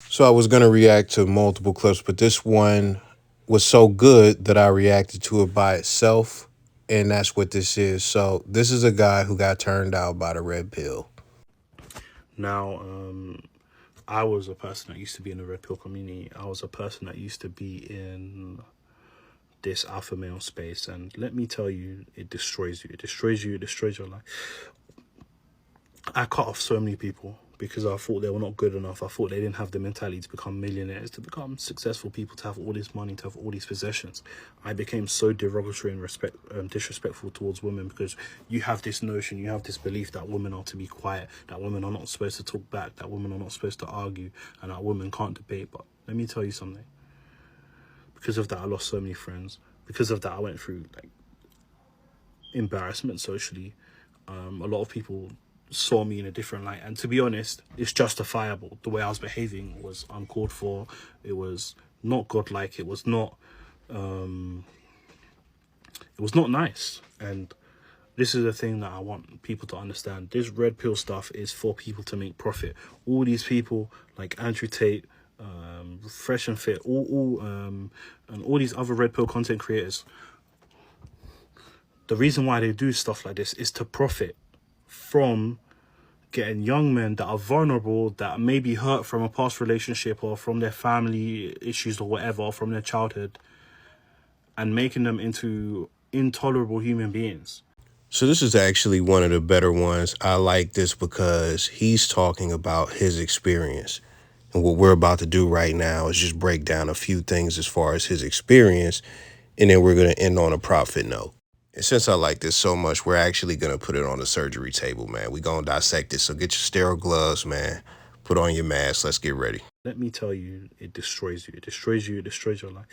So I was going to react to multiple clips, but this one was so good that I reacted to it by itself. And that's what this is. So this is a guy who got turned out by the red pill. Now, I was a person that used to be in the red pill community. I was a person that used to be in this alpha male space, and let me tell you, it destroys you. It destroys you. It destroys your life. I cut off so many people because I thought they were not good enough. I thought they didn't have the mentality to become millionaires, to become successful people, to have all this money, to have all these possessions. I became so derogatory and disrespectful towards women because you have this notion, you have this belief that women are to be quiet, that women are not supposed to talk back, that women are not supposed to argue, and that women can't debate. But let me tell you something. Because of that, I lost so many friends. Because of that, I went through like embarrassment socially. A lot of people saw me in a different light, and to be honest, it's justifiable. The way I was behaving was uncalled for. It was not godlike. It was not nice. And this is the thing that I want people to understand. This red pill stuff is for people to make profit. All these people like Andrew Tate, Fresh and Fit, and all these other red pill content creators, the reason why they do stuff like this is to profit from getting young men that are vulnerable, that may be hurt from a past relationship or from their family issues or whatever, or from their childhood, and making them into intolerable human beings. So this is actually one of the better ones. I like this because he's talking about his experience. And what we're about to do right now is just break down a few things as far as his experience. And then we're going to end on a profit note. And since I like this so much, we're actually going to put it on the surgery table, man. We're going to dissect it. So get your sterile gloves, man. Put on your mask. Let's get ready. Let me tell you, it destroys you. It destroys you. It destroys your life.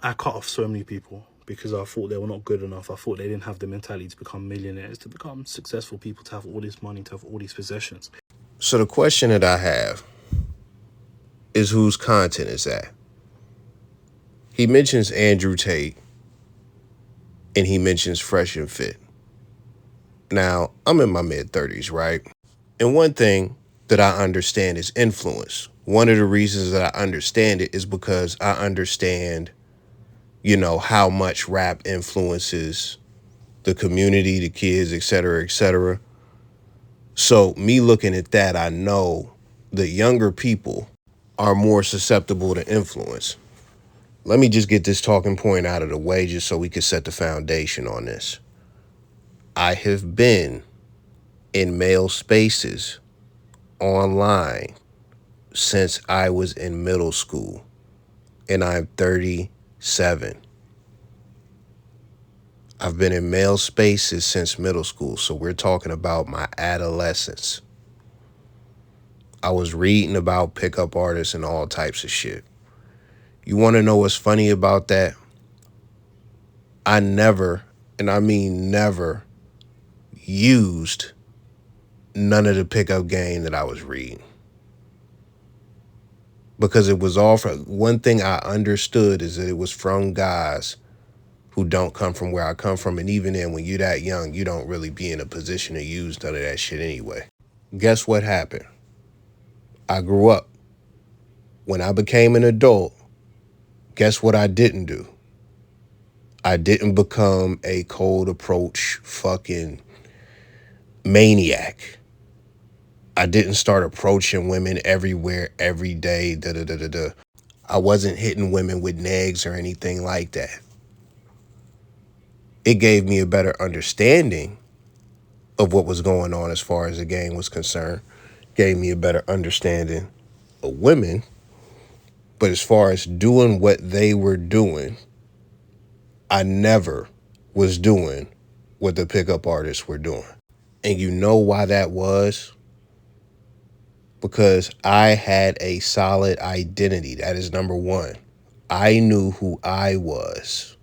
I cut off so many people because I thought they were not good enough. I thought they didn't have the mentality to become millionaires, to become successful people, to have all this money, to have all these possessions. So the question that I have is whose content is that? He mentions Andrew Tate and he mentions Fresh and Fit. Now, I'm in my mid-30s, right? And one thing that I understand is influence. One of the reasons that I understand it is because I understand, how much rap influences the community, the kids, et cetera, et cetera. So me looking at that, I know the younger people are more susceptible to influence. Let me just get this talking point out of the way just so we can set the foundation on this. I have been in male spaces online since I was in middle school, and I'm 37. I've been in male spaces since middle school, so we're talking about my adolescence. I was reading about pickup artists and all types of shit. You want to know what's funny about that? I never, and I mean never, used none of the pickup game that I was reading. Because it was all from, one thing I understood is that it was from guys who don't come from where I come from. And even then, when you're that young, you don't really be in a position to use none of that shit anyway. Guess what happened? I grew up. When I became an adult, guess what I didn't do? I didn't become a cold approach fucking maniac. I didn't start approaching women everywhere, every day, da da da da da. I wasn't hitting women with nags or anything like that. It gave me a better understanding of what was going on as far as the game was concerned. Gave me a better understanding of women. But as far as doing what they were doing, I never was doing what the pickup artists were doing. And you know why that was? Because I had a solid identity. That is number one. I knew who I was.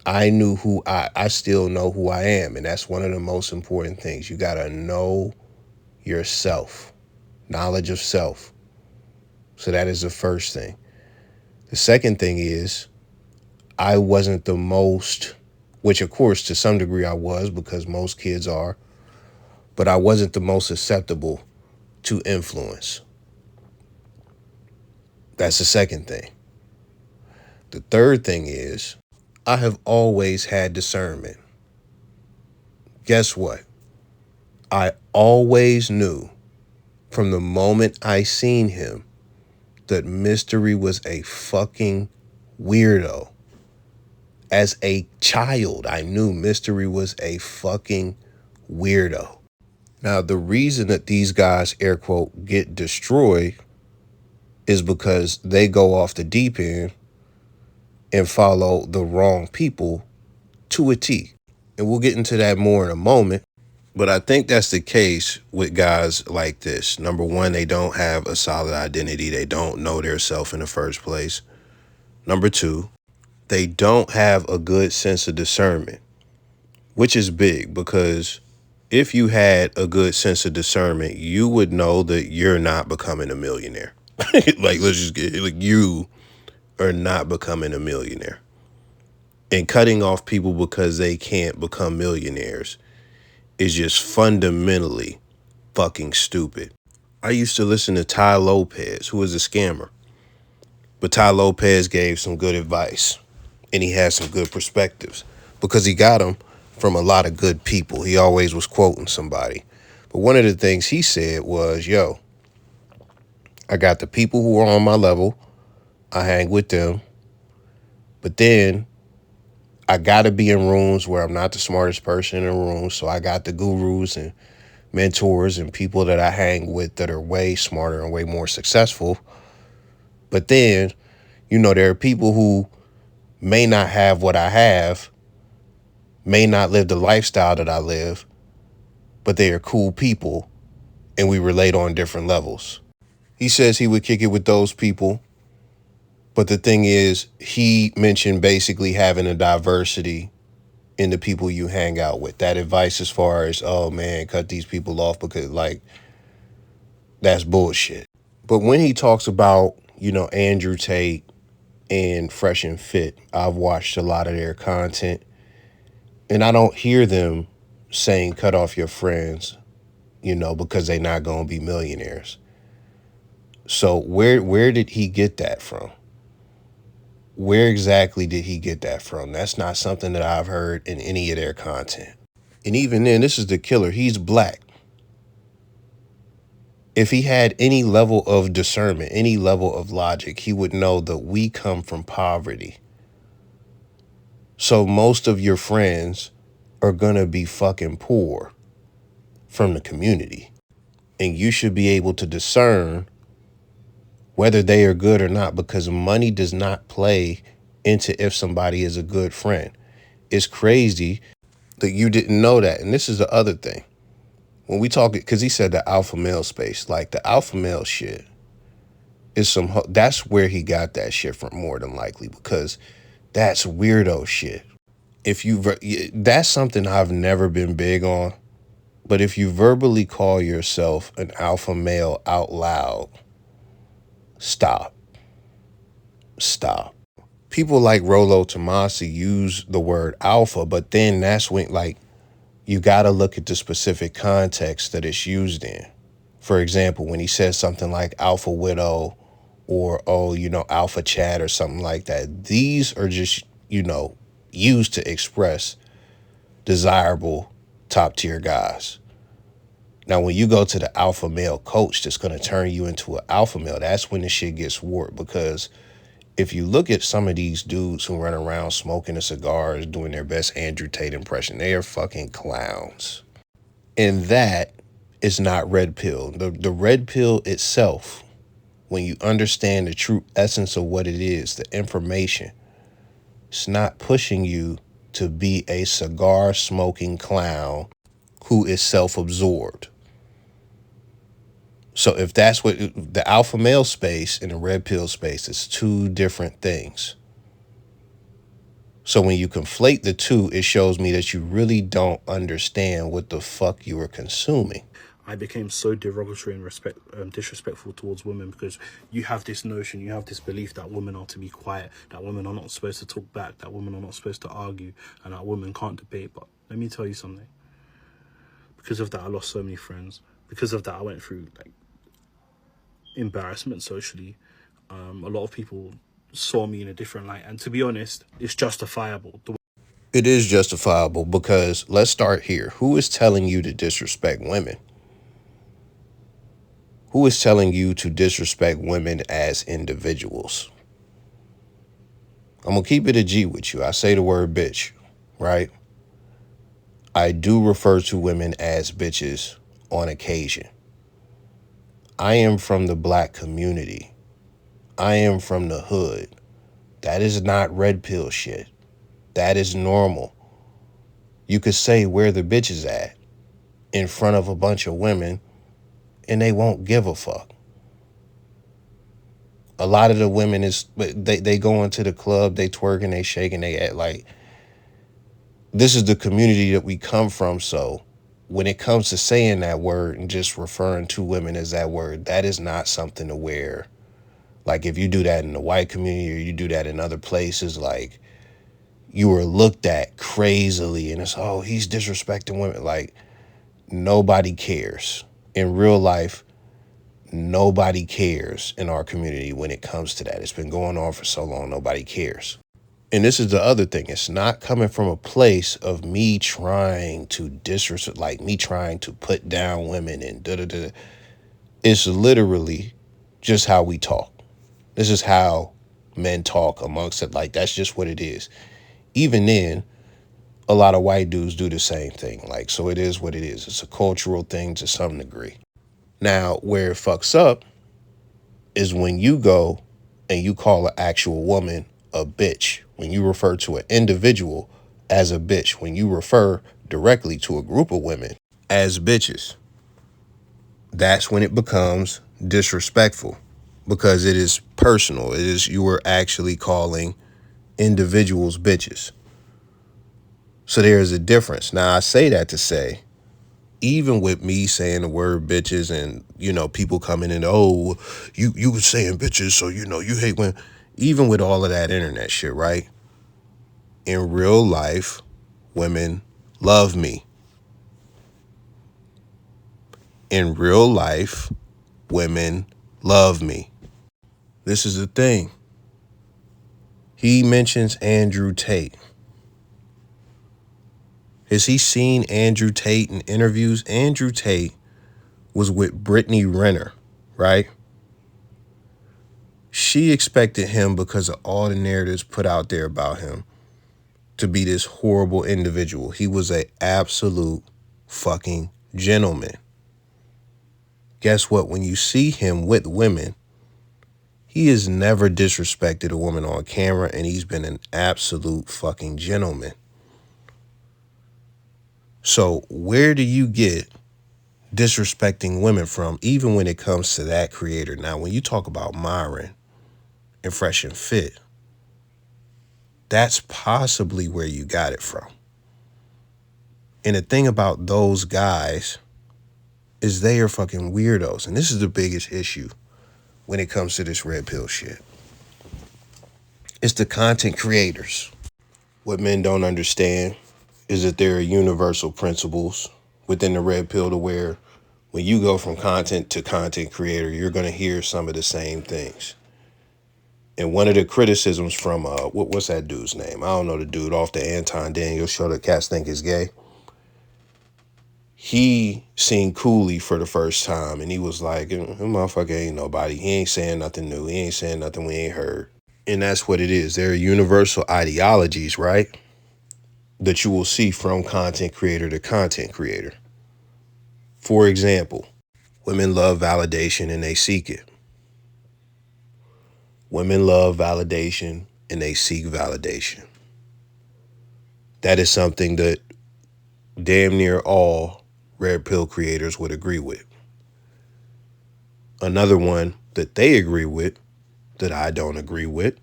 I still know who I am. And that's one of the most important things. You got to know yourself, knowledge of self. So that is the first thing. The second thing is I wasn't the most, which of course to some degree I was because most kids are, but I wasn't the most susceptible to influence. That's the second thing. The third thing is, I have always had discernment. Guess what? I always knew from the moment I seen him that Mystery was a fucking weirdo. As a child, I knew Mystery was a fucking weirdo. Now, the reason that these guys, air quote, get destroyed is because they go off the deep end and follow the wrong people to a T. And we'll get into that more in a moment. But I think that's the case with guys like this. Number one, they don't have a solid identity. They don't know their self in the first place. Number two, they don't have a good sense of discernment, which is big because if you had a good sense of discernment, you would know that you're not becoming a millionaire. Like, let's just get like, you are not becoming a millionaire. And cutting off people because they can't become millionaires is just fundamentally fucking stupid. I used to listen to Ty Lopez, who was a scammer. But Ty Lopez gave some good advice and he had some good perspectives because he got them from a lot of good people. He always was quoting somebody. But one of the things he said was, yo, I got the people who are on my level. I hang with them. But then I got to be in rooms where I'm not the smartest person in the room. So I got the gurus and mentors and people that I hang with that are way smarter and way more successful. But then, you know, there are people who may not have what I have, may not live the lifestyle that I live, but they are cool people and we relate on different levels. He says he would kick it with those people. But the thing is, he mentioned basically having a diversity in the people you hang out with. That advice as far as, oh man, cut these people off because like, that's bullshit. But when he talks about, you know, Andrew Tate and Fresh and Fit, I've watched a lot of their content and I don't hear them saying cut off your friends, you know, because they're not going to be millionaires. So where did he get that from? Where exactly did he get that from? That's not something that I've heard in any of their content. And even then, this is the killer. He's black. If he had any level of discernment, any level of logic, he would know that we come from poverty. So most of your friends are going to be fucking poor from the community. And you should be able to discern whether they are good or not, because money does not play into if somebody is a good friend. It's crazy that you didn't know that. And this is the other thing. When we talk, because he said the alpha male space, like the alpha male shit is that's where he got that shit from more than likely, because that's weirdo shit. That's something I've never been big on. But if you verbally call yourself an alpha male out loud, stop. People like Rollo Tomasi use the word alpha, but then that's when, like, you got to look at the specific context that it's used in. For example, when he says something like alpha widow or, oh, you know, alpha chat or something like that, these are just, you know, used to express desirable top tier guys. Now, when you go to the alpha male coach that's going to turn you into an alpha male, that's when the shit gets warped. Because if you look at some of these dudes who run around smoking a cigars, doing their best Andrew Tate impression, they are fucking clowns. And that is not red pill. The red pill itself, when you understand the true essence of what it is, the information, it's not pushing you to be a cigar smoking clown who is self-absorbed. So if that's what the alpha male space and the red pill space is, two different things. So when you conflate the two, it shows me that you really don't understand what the fuck you are consuming. I became so derogatory and disrespectful towards women because you have this notion, you have this belief that women are to be quiet, that women are not supposed to talk back, that women are not supposed to argue, and that women can't debate. But let me tell you something. Because of that, I lost so many friends. Because of that, I went through like embarrassment socially. A lot of people saw me in a different light, and to be honest, it's justifiable. It is justifiable because let's start here. Who is telling you to disrespect women? Who is telling you to disrespect women as individuals? I'm going to keep it a G with you. I say the word bitch, right? I do refer to women as bitches on occasion. I am from the black community. I am from the hood. That is not red pill shit. That is normal. You could say where the bitch is at in front of a bunch of women and they won't give a fuck. A lot of the women they go into the club, they twerking, they shaking, they act like this is the community that we come from. So when it comes to saying that word and just referring to women as that word, that is not something to wear. Like if you do that in the white community or you do that in other places, like you were looked at crazily and it's, oh, he's disrespecting women. Like nobody cares. In real life, nobody cares in our community when it comes to that. It's been going on for so long, nobody cares. And this is the other thing. It's not coming from a place of me trying to disrespect, like me trying to put down women and da-da-da. It's literally just how we talk. This is how men talk amongst it. Like, that's just what it is. Even then, a lot of white dudes do the same thing. Like, so it is what it is. It's a cultural thing to some degree. Now, where it fucks up is when you go and you call an actual woman a bitch, when you refer to an individual as a bitch, when you refer directly to a group of women as bitches. That's when it becomes disrespectful because it is personal. It is, you are actually calling individuals bitches. So there is a difference. Now, I say that to say, even with me saying the word bitches and, you know, people coming in, oh, you were saying bitches, so, you know, you hate women. Even with all of that internet shit, right? In real life, women love me. In real life, women love me. This is the thing. He mentions Andrew Tate. Has he seen Andrew Tate in interviews? Andrew Tate was with Brittany Renner, right? She expected him, because of all the narratives put out there about him, to be this horrible individual. He was an absolute fucking gentleman. Guess what? When you see him with women, he has never disrespected a woman on camera, and he's been an absolute fucking gentleman. So where do you get disrespecting women from, even when it comes to that creator? Now, when you talk about Myron and Fresh and Fit, that's possibly where you got it from. And the thing about those guys is they are fucking weirdos. And this is the biggest issue when it comes to this red pill shit. It's the content creators. What men don't understand is that there are universal principles within the red pill to where when you go from content to content creator, you're going to hear some of the same things. And one of the criticisms from, what's that dude's name? I don't know, the dude off the Anton Daniels show that cats think is gay. He seen Cooley for the first time and he was like, motherfucker ain't nobody. He ain't saying nothing new. He ain't saying nothing we ain't heard. And that's what it is. There are universal ideologies, right, that you will see from content creator to content creator. For example, women love validation and they seek it. Women love validation and they seek validation. That is something that damn near all red pill creators would agree with. Another one that they agree with, that I don't agree with,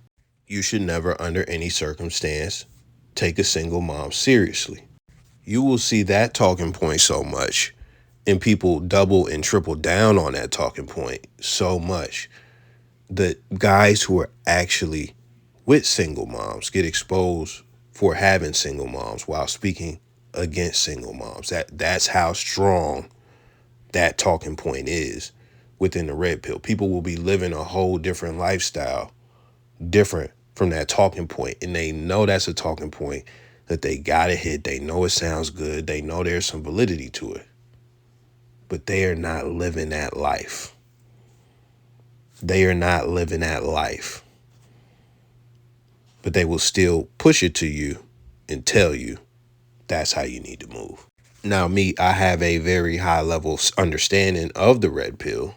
you should never under any circumstance take a single mom seriously. You will see that talking point so much, and people double and triple down on that talking point so much that guys who are actually with single moms get exposed for having single moms while speaking against single moms. That's how strong that talking point is within the red pill. People will be living a whole different lifestyle, different from that talking point. And they know that's a talking point that they got to hit. They know it sounds good. They know there's some validity to it. But they are not living that life. They are not living that life. But they will still push it to you and tell you that's how you need to move. Now, me, I have a very high level understanding of the red pill.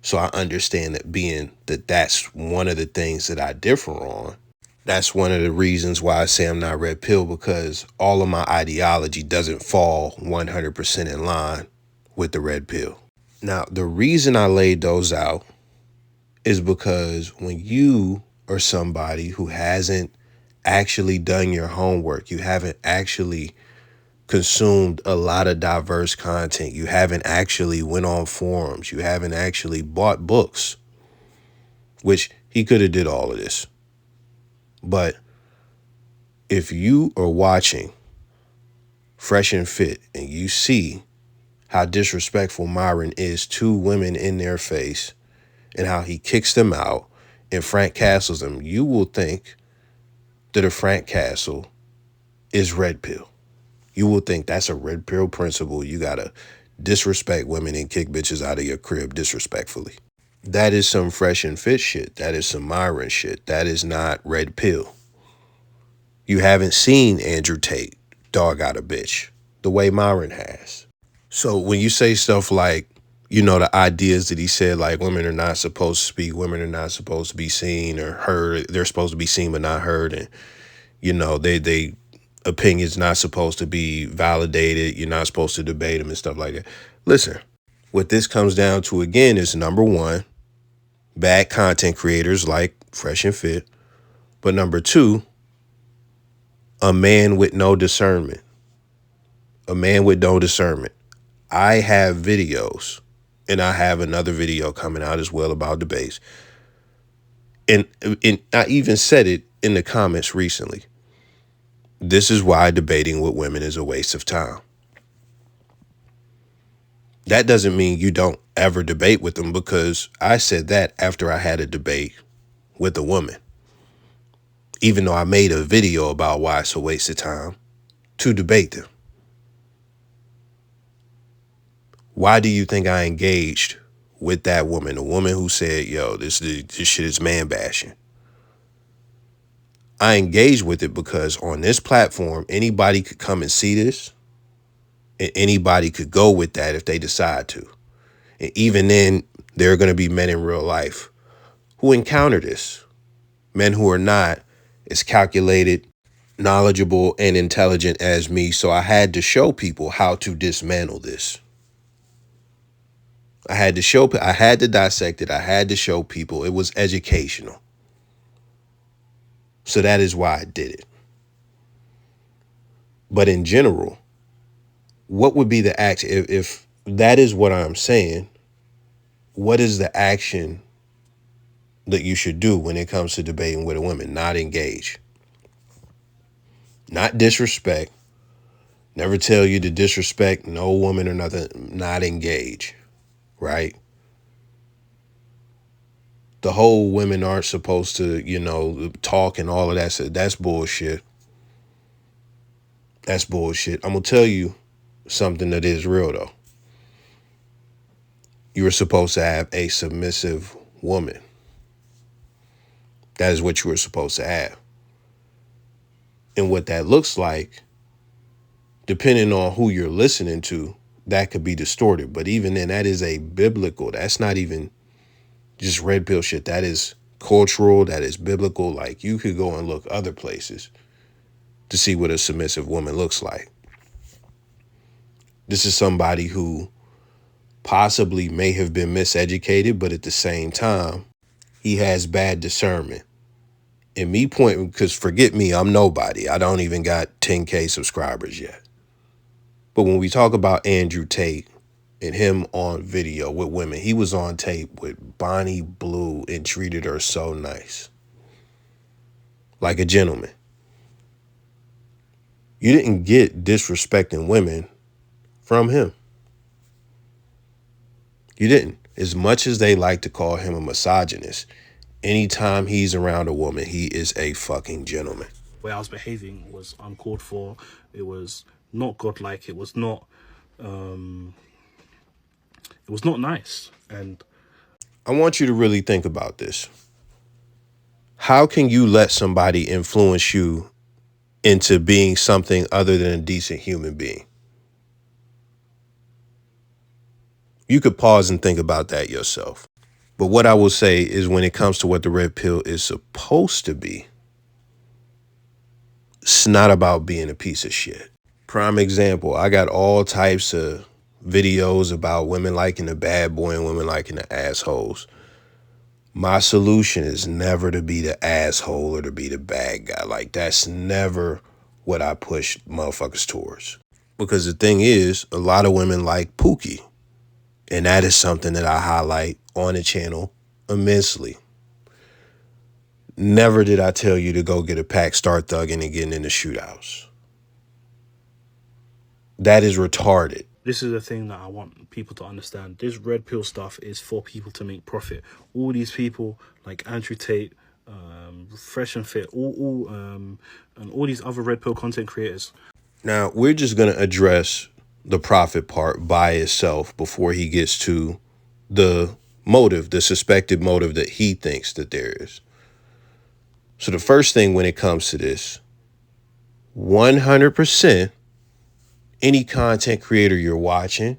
So I understand that that's one of the things that I differ on. That's one of the reasons why I say I'm not red pill, because all of my ideology doesn't fall 100% in line with the red pill. Now, the reason I laid those out is because when you are somebody who hasn't actually done your homework, you haven't actually consumed a lot of diverse content, you haven't actually went on forums, you haven't actually bought books, which he could have did all of this. But if you are watching Fresh and Fit and you see how disrespectful Myron is to women in their face and how he kicks them out and Frank Castles them, you will think that a Frank Castle is red pill. You will think that's a red pill principle. You gotta disrespect women and kick bitches out of your crib disrespectfully. That is some Fresh and Fit shit. That is some Myron shit. That is not red pill. You haven't seen Andrew Tate dog out a bitch the way Myron has. So when you say stuff like, you know, the ideas that he said, like women are not supposed to speak, women are not supposed to be seen or heard, they're supposed to be seen but not heard, and you know, they opinions not supposed to be validated, you're not supposed to debate them and stuff like that. Listen, what this comes down to again is, number one, bad content creators like Fresh and Fit, but number two, a man with no discernment. A man with no discernment. I have videos, and I have another video coming out as well about debates. And I even said it in the comments recently. This is why debating with women is a waste of time. That doesn't mean you don't ever debate with them, because I said that after I had a debate with a woman. Even though I made a video about why it's a waste of time to debate them. Why do you think I engaged with that woman? A woman who said, yo, this shit is man bashing. I engaged with it because on this platform, anybody could come and see this, and anybody could go with that if they decide to. And even then, there are going to be men in real life who encounter this. Men who are not as calculated, knowledgeable, and intelligent as me. So I had to show people how to dismantle this. I had to dissect it. I had to show people. It was educational. So that is why I did it. But in general, what would be the action? If that is what I'm saying, what is the action that you should do when it comes to debating with a woman? Not engage. Not disrespect. Never tell you to disrespect no woman or nothing. Not engage. Right? The whole women aren't supposed to, you know, talk and all of that. That's bullshit. That's bullshit. I'm going to tell you something that is real, though. You were supposed to have a submissive woman. That is what you were supposed to have. And what that looks like, depending on who you're listening to, that could be distorted. But even then, that is a biblical. That's not even just red pill shit. That is cultural. That is biblical. Like, you could go and look other places to see what a submissive woman looks like. This is somebody who possibly may have been miseducated, but at the same time, he has bad discernment. And me pointing, because forget me, I'm nobody. I don't even got 10K subscribers yet. But when we talk about Andrew Tate and him on video with women, he was on tape with Bonnie Blue and treated her so nice. Like a gentleman. You didn't get disrespecting women from him. You didn't. As much as they like to call him a misogynist, anytime he's around a woman, he is a fucking gentleman. Way I was behaving was uncalled for. It was not godlike. It was not nice. And I want you to really think about this. How can you let somebody influence you into being something other than a decent human being? You could pause and think about that yourself. But what I will say is, when it comes to what the red pill is supposed to be, it's not about being a piece of shit. Prime example, I got all types of videos about women liking the bad boy and women liking the assholes. My solution is never to be the asshole or to be the bad guy. Like, that's never what I push motherfuckers towards. Because the thing is, a lot of women like Pookie. And that is something that I highlight on the channel immensely. Never did I tell you to go get a pack, start thugging, and getting into shootouts. That is retarded. this is the thing that I want people to understand. This red pill stuff is for people to make profit. All these people like Andrew Tate, Fresh and Fit, and all these other red pill content creators. Now, we're just going to address the profit part by itself before he gets to the motive, the suspected motive that he thinks that there is. So the first thing when it comes to this, 100%, any content creator you're watching,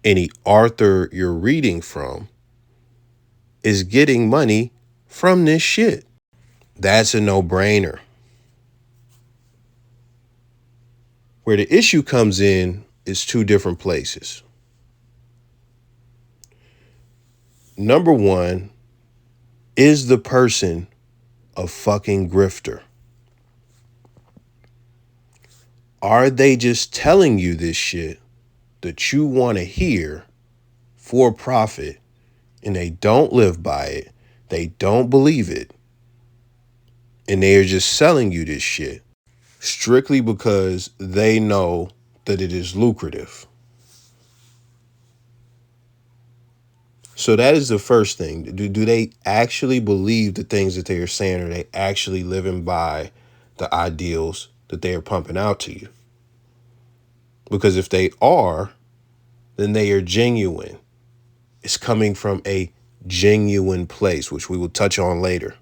any author you're reading from, is getting money from this shit. That's a no-brainer. Where the issue comes in is two different places. Number one, is the person a fucking grifter? Are they just telling you this shit that you want to hear for profit, and they don't live by it, they don't believe it, and they are just selling you this shit strictly because they know that it is lucrative? So that is the first thing. Do they actually believe the things that they are saying? Are they actually living by the ideals that they are pumping out to you? Because if they are, then they are genuine. It's coming from a genuine place, which we will touch on later.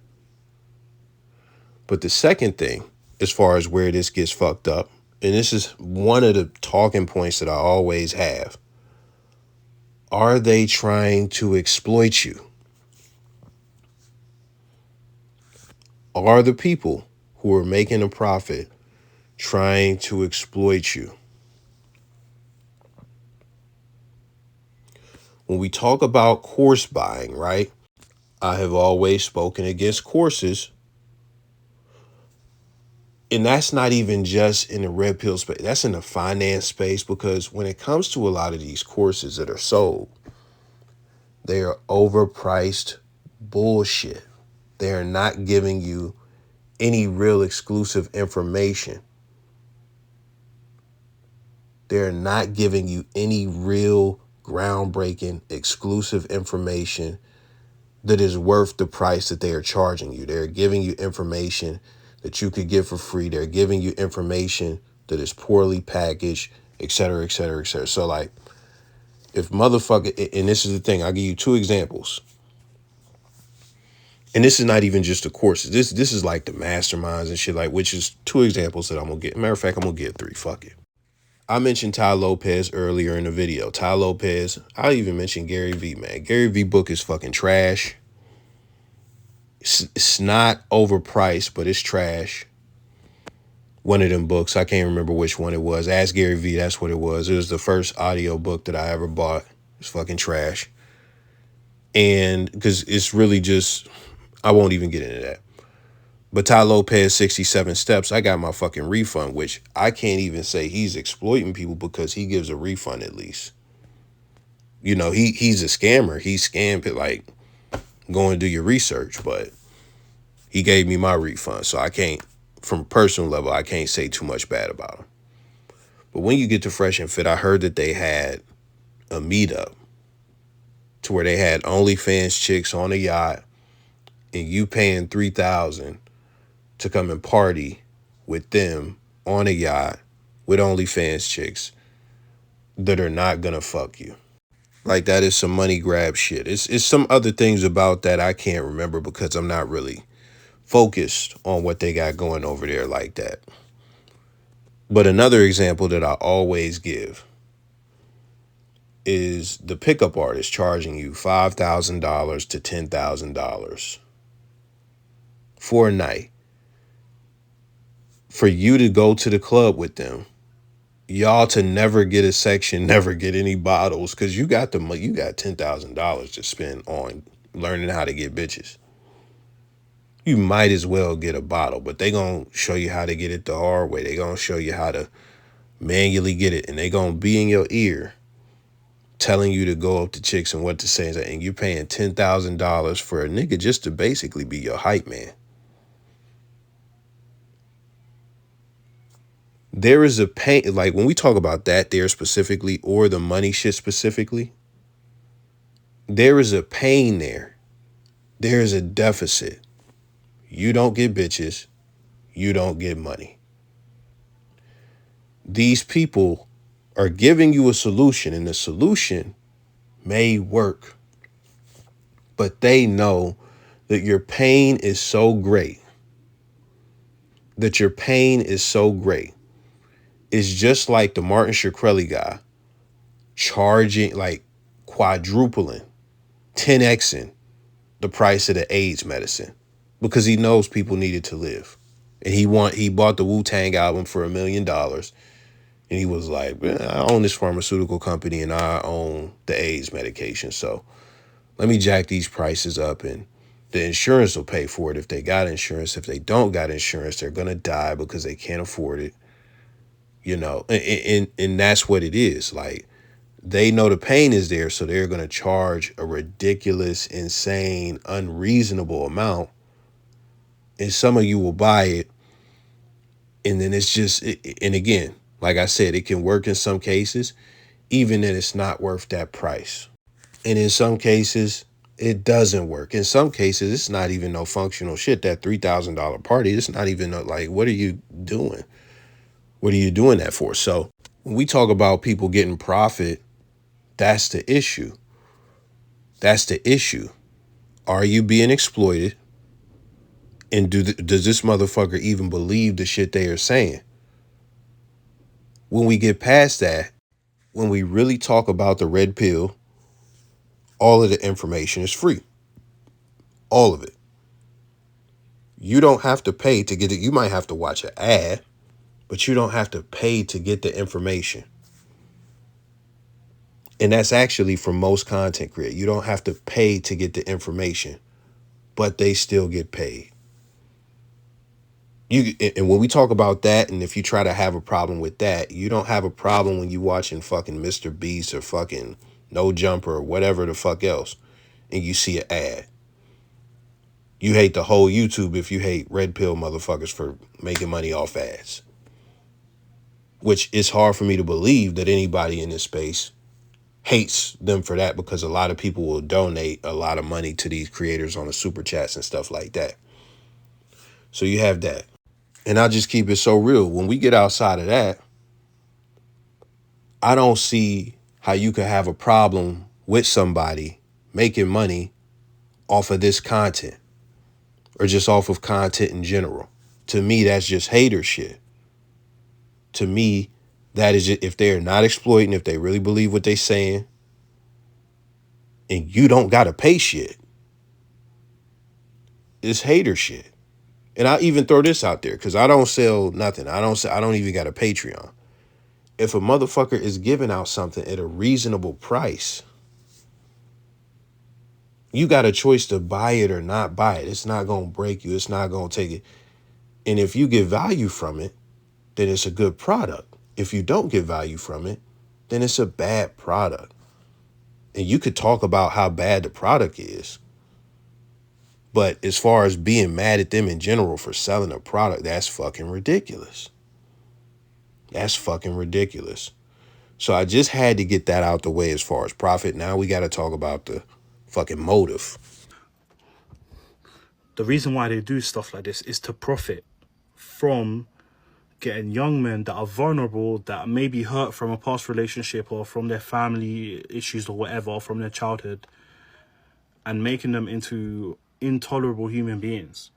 But the second thing, as far as where this gets fucked up, and this is one of the talking points that I always have, are they trying to exploit you? Are the people who are making a profit trying to exploit you? When we talk about course buying, right? I have always spoken against courses. And that's not even just in the red pill space. That's in the finance space, because when it comes to a lot of these courses that are sold, they are overpriced bullshit. They are not giving you any real exclusive information. They're not giving you any real groundbreaking exclusive information that is worth the price that they are charging you. They're giving you information that you could get for free. They're giving you information that is poorly packaged, et cetera, et cetera, et cetera. So like, if motherfucker, and this is the thing, I'll give you two examples. And this is not even just the courses. This is like the masterminds and shit, like, which is two examples that I'm gonna get. Matter of fact, I'm gonna get three. Fuck it. I mentioned Tai Lopez earlier in the video. Tai Lopez. I even mentioned Gary Vee, man. Gary Vee book is fucking trash. It's not overpriced, but it's trash. One of them books, I can't remember which one it was. Ask Gary Vee, that's what it was. It was the first audio book that I ever bought. It's fucking trash. And because it's really just, I won't even get into that. But Tai Lopez, 67 Steps, I got my fucking refund, which I can't even say he's exploiting people, because he gives a refund at least. You know, he's a scammer. He scammed it, like, go and do your research, but he gave me my refund. So I can't, from a personal level, I can't say too much bad about him. But when you get to Fresh and Fit, I heard that they had a meetup. to where they had OnlyFans chicks on a yacht and you paying $3,000 to come and party with them on a yacht with OnlyFans chicks that are not gonna fuck you. Like, that is some money grab shit. It's some other things about that I can't remember because I'm not really focused on what they got going over there like that. But another example that I always give is the pickup artist charging you $5,000 to $10,000 for a night for you to go to the club with them, y'all to never get a section, never get any bottles, because you got $10,000 to spend on learning how to get bitches. You might as well get a bottle, but they gonna show you how to get it the hard way. They gonna show you how to manually get it, and they gonna be in your ear telling you to go up to chicks and what to say, and you paying $10,000 for a nigga just to basically be your hype man. There is a pain, like when we talk about that there specifically, or the money shit specifically, there is a pain there. There is a deficit. You don't get bitches. You don't get money. These people are giving you a solution, and the solution may work, but they know that your pain is so great. It's just like the Martin Shkreli guy charging, like quadrupling, 10xing the price of the AIDS medicine because he knows people needed to live. And he bought the Wu-Tang album for $1 million. And he was like, I own this pharmaceutical company and I own the AIDS medication. So let me jack these prices up, and the insurance will pay for it if they got insurance. If they don't got insurance, they're going to die because they can't afford it. You know, and that's what it is. Like, they know the pain is there, so they're going to charge a ridiculous, insane, unreasonable amount. And some of you will buy it. And then it's just, and again, like I said, it can work in some cases, even then it's not worth that price. And in some cases, it doesn't work. In some cases, it's not even no functional shit. That $3,000 party, it's not even like, what are you doing? What are you doing that for? So when we talk about people getting profit, that's the issue. That's the issue. Are you being exploited? And does this motherfucker even believe the shit they are saying? When we get past that, when we really talk about the red pill, all of the information is free. All of it. You don't have to pay to get it. You might have to watch an ad, but you don't have to pay to get the information. And that's actually for most content creators. You don't have to pay to get the information, but they still get paid. And when we talk about that, and if you try to have a problem with that, you don't have a problem when you watching fucking Mr. Beast or fucking No Jumper or whatever the fuck else, and you see an ad. You hate the whole YouTube if you hate red pill motherfuckers for making money off ads. Which is hard for me to believe that anybody in this space hates them for that, because a lot of people will donate a lot of money to these creators on the super chats and stuff like that. So you have that. And I'll just keep it so real. When we get outside of that, I don't see how you could have a problem with somebody making money off of this content or just off of content in general. To me, that's just hater shit. To me, that is just, if they're not exploiting, if they really believe what they're saying, and you don't got to pay shit, it's hater shit. And I'll even throw this out there because I don't sell nothing. I don't even got a Patreon. If a motherfucker is giving out something at a reasonable price, you got a choice to buy it or not buy it. It's not going to break you. It's not going to take it. And if you get value from it, then it's a good product. If you don't get value from it, then it's a bad product. And you could talk about how bad the product is. But as far as being mad at them in general for selling a product, that's fucking ridiculous. That's fucking ridiculous. So I just had to get that out the way as far as profit. Now we got to talk about the fucking motive. The reason why they do stuff like this is to profit from getting young men that are vulnerable, that may be hurt from a past relationship or from their family issues or whatever, from their childhood, and making them into intolerable human beings.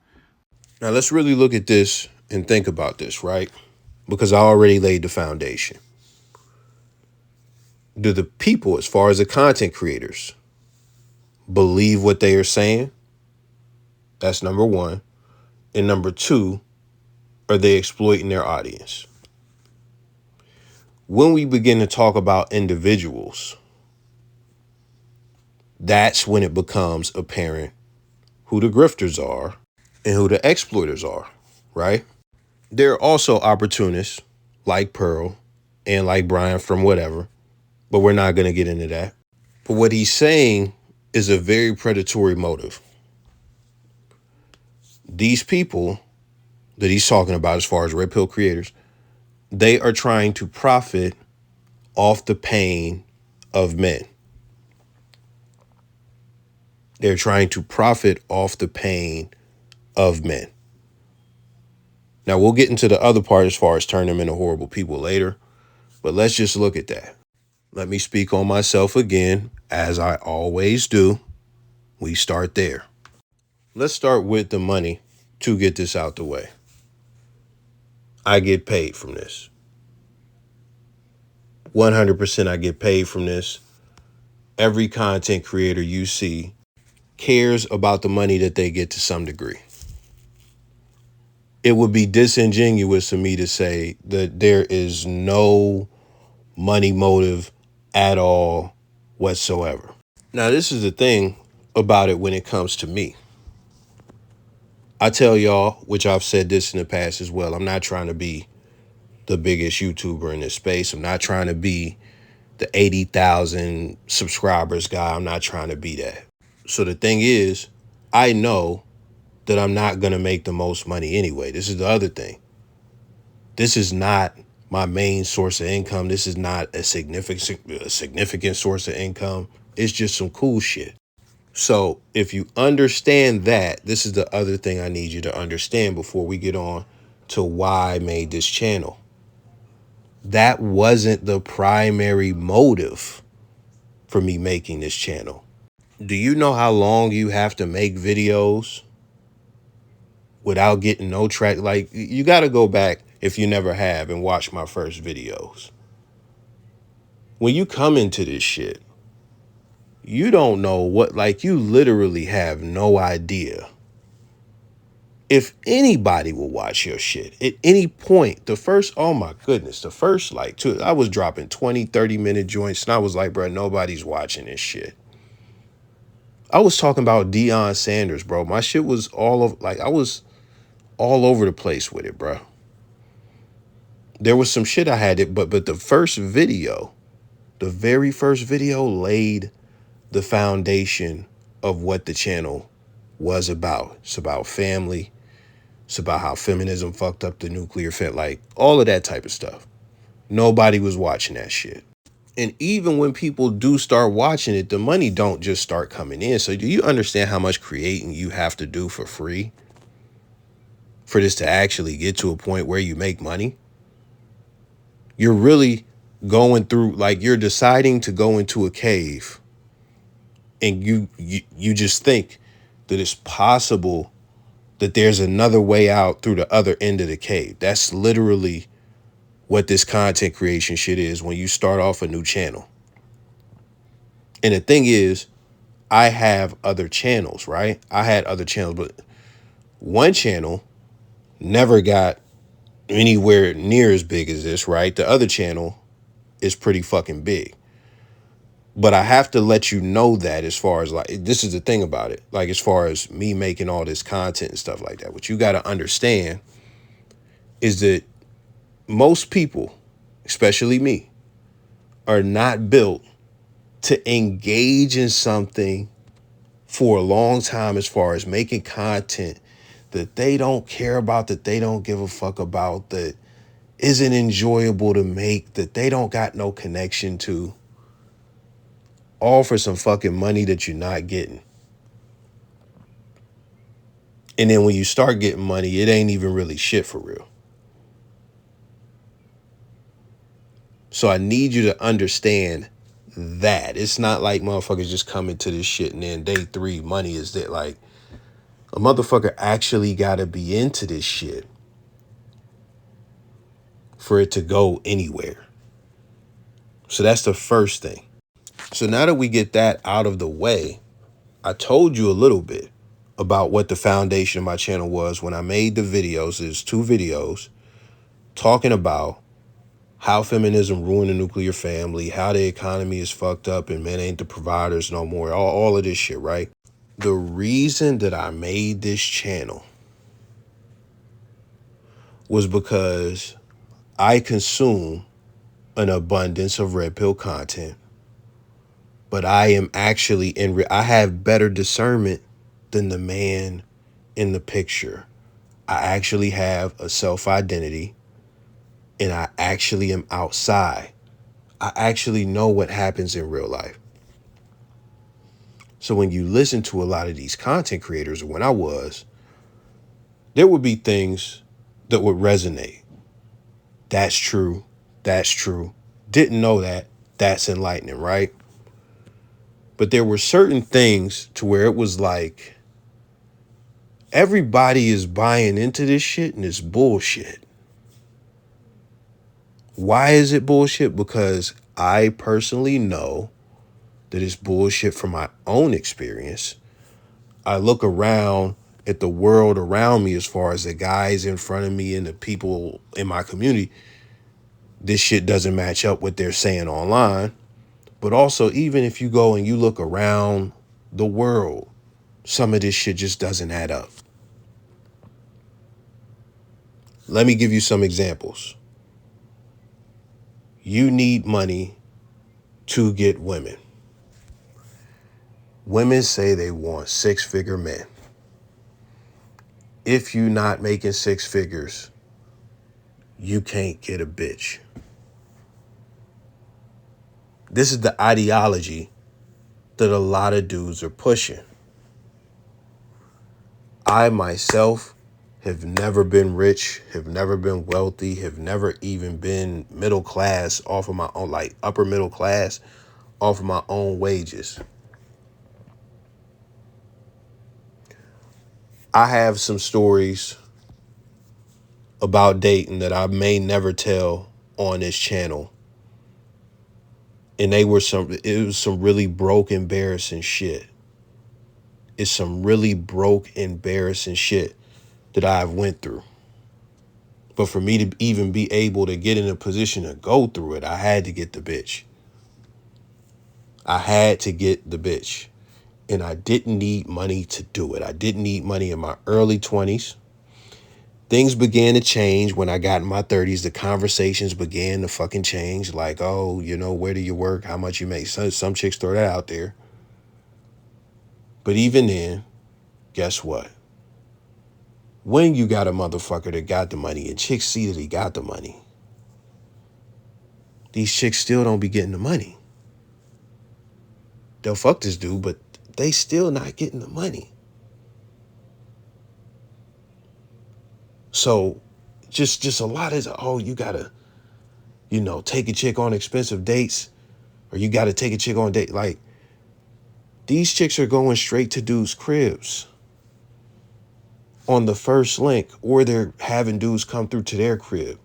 Now let's really look at this and think about this, right? Because I already laid the foundation. Do the people, as far as the content creators, believe what they are saying? That's number one. And number two, are they exploiting their audience? When we begin to talk about individuals, that's when it becomes apparent who the grifters are and who the exploiters are, right? There are also opportunists like Pearl and like Brian from whatever, but we're not going to get into that. But what he's saying is a very predatory motive. These people that he's talking about, as far as red pill creators, they are trying to profit off the pain of men. They're trying to profit off the pain of men. Now, we'll get into the other part as far as turning them into horrible people later, but let's just look at that. Let me speak on myself again, as I always do. We start there. Let's start with the money to get this out the way. I get paid from this. 100% I get paid from this. Every content creator you see cares about the money that they get to some degree. It would be disingenuous of me to say that there is no money motive at all whatsoever. Now, this is the thing about it when it comes to me. I tell y'all, which I've said this in the past as well, I'm not trying to be the biggest YouTuber in this space. I'm not trying to be the 80,000 subscribers guy. I'm not trying to be that. So the thing is, I know that I'm not going to make the most money anyway. This is the other thing. This is not my main source of income. This is not a significant source of income. It's just some cool shit. So if you understand that, this is the other thing I need you to understand before we get on to why I made this channel. That wasn't the primary motive for me making this channel. Do you know how long you have to make videos without getting no track? Like, you got to go back, if you never have, and watch my first videos. When you come into this shit, you don't know what, like, you literally have no idea if anybody will watch your shit at any point. The first, oh my goodness, the first like two, I was dropping 20, 30-minute joints, and I was like, bro, nobody's watching this shit. I was talking about Deion Sanders, bro. My shit was all of, like, I was all over the place with it, bro. There was some shit I had it, but the first video, the very first video laid the foundation of what the channel was about. It's about family. It's about how feminism fucked up the nuclear family, like all of that type of stuff. Nobody was watching that shit. And even when people do start watching it, the money don't just start coming in. So do you understand how much creating you have to do for free for this to actually get to a point where you make money? You're really going through, like, you're deciding to go into a cave, and you just think that it's possible that there's another way out through the other end of the cave. That's literally what this content creation shit is when you start off a new channel. And the thing is, I have other channels, right? I had other channels, but one channel never got anywhere near as big as this, right? The other channel is pretty fucking big. But I have to let you know that, as far as, like, this is the thing about it. Like, as far as me making all this content and stuff like that, what you got to understand is that most people, especially me, are not built to engage in something for a long time, as far as making content that they don't care about, that they don't give a fuck about, that isn't enjoyable to make, that they don't got no connection to. all for some fucking money that you're not getting. And then when you start getting money, it ain't even really shit for real. So I need you to understand that. It's not like motherfuckers just come into this shit and then day 3, money is there. Like, a motherfucker actually got to be into this shit for it to go anywhere. So that's the first thing. So now that we get that out of the way, I told you a little bit about what the foundation of my channel was when I made the videos. There's 2 videos talking about how feminism ruined the nuclear family, how the economy is fucked up and men ain't the providers no more, all of this shit, right? The reason that I made this channel was because I consume an abundance of red pill content, but I am actually I have better discernment than the man in the picture. I actually have a self-identity, and I actually am outside. I actually know what happens in real life. So when you listen to a lot of these content creators, or when I was, there would be things that would resonate. That's true. That's true. Didn't know that. That's enlightening, right? But there were certain things to where it was like, everybody is buying into this shit and it's bullshit. Why is it bullshit? Because I personally know that it's bullshit from my own experience. I look around at the world around me as far as the guys in front of me and the people in my community. This shit doesn't match up what they're saying online. But also, even if you go and you look around the world, some of this shit just doesn't add up. Let me give you some examples. You need money to get women. Women say they want 6-figure men. If you're not making 6 figures, you can't get a bitch. This is the ideology that a lot of dudes are pushing. I myself have never been rich, have never been wealthy, have never even been middle class off of my own, like upper middle class off of my own wages. I have some stories about dating that I may never tell on this channel. And it was some really broke, embarrassing shit. It's some really broke, embarrassing shit that I've went through. But for me to even be able to get in a position to go through it, I had to get the bitch. I had to get the bitch. And I didn't need money to do it. I didn't need money in my early 20s. Things began to change when I got in my 30s. The conversations began to fucking change. Like, oh, you know, where do you work? How much you make? Some chicks throw that out there. But even then, guess what? When you got a motherfucker that got the money and chicks see that he got the money, these chicks still don't be getting the money. They'll fuck this dude, but they still not getting the money. So just a lot of, oh, you gotta, you know, take a chick on expensive dates, or you gotta take a chick on a date. Like, these chicks are going straight to dudes' cribs on the first link, or they're having dudes come through to their crib.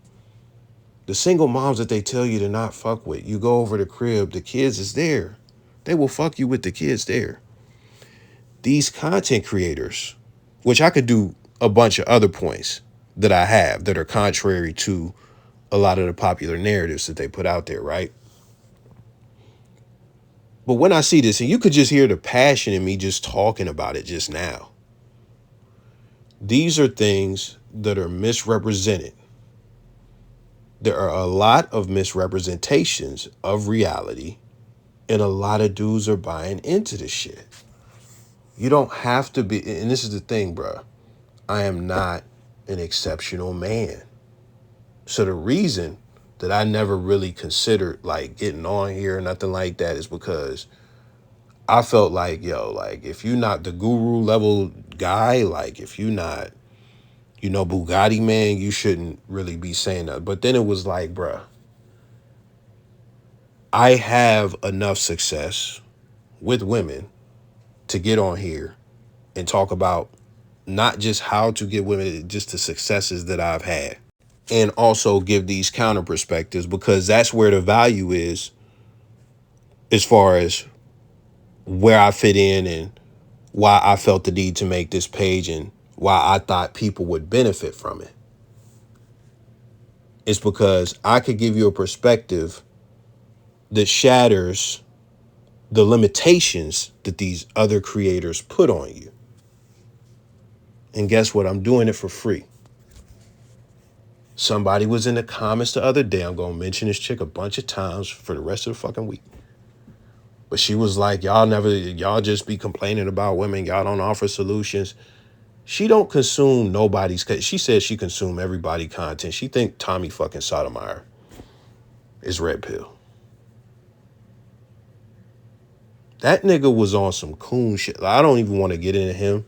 The single moms that they tell you to not fuck with, you go over the crib, the kids is there. They will fuck you with the kids there. These content creators, which I could do a bunch of other points that I have that are contrary to a lot of the popular narratives that they put out there, right? But when I see this, and you could just hear the passion in me just talking about it just now. These are things that are misrepresented. There are a lot of misrepresentations of reality, and a lot of dudes are buying into this shit. You don't have to be, and this is the thing, bro. I am not an exceptional man. So the reason that I never really considered like getting on here or nothing like that is because I felt like, yo, like if you're not the guru level guy, like if you're not, Bugatti man, you shouldn't really be saying that. But then it was like, bruh, I have enough success with women to get on here and talk about not just how to get women, just the successes that I've had. And also give these counter perspectives, because that's where the value is as far as where I fit in and why I felt the need to make this page and why I thought people would benefit from it. It's because I could give you a perspective that shatters the limitations that these other creators put on you. And guess what? I'm doing it for free. Somebody was in the comments the other day. I'm going to mention this chick a bunch of times for the rest of the fucking week. But she was like, y'all just be complaining about women. Y'all don't offer solutions. She don't consume nobody's. She says she consume everybody content. She think Tommy fucking Sotomayor is Red Pill. That nigga was on some coon shit. I don't even want to get into him.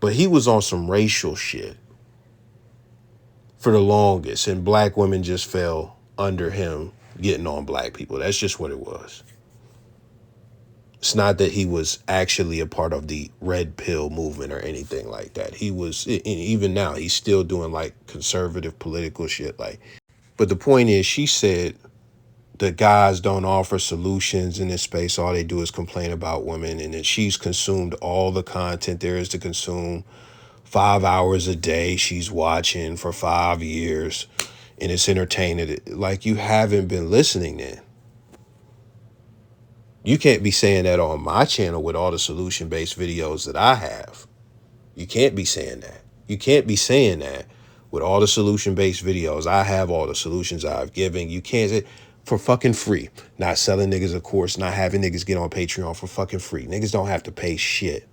But he was on some racial shit for the longest. And black women just fell under him getting on black people. That's just what it was. It's not that he was actually a part of the Red Pill movement or anything like that. He was, even now, he's still doing like conservative political shit. Like, but the point is, she said the guys don't offer solutions in this space. All they do is complain about women. And then she's consumed all the content there is to consume. 5 hours a day she's watching for 5 years. And it's entertaining. Like, you haven't been listening then. You can't be saying that on my channel with all the solution-based videos that I have. You can't be saying that. You can't be saying that with all the solution-based videos. I have all the solutions I've given. You can't say for fucking free. Not selling niggas a course, not having niggas get on Patreon for fucking free. Niggas don't have to pay shit.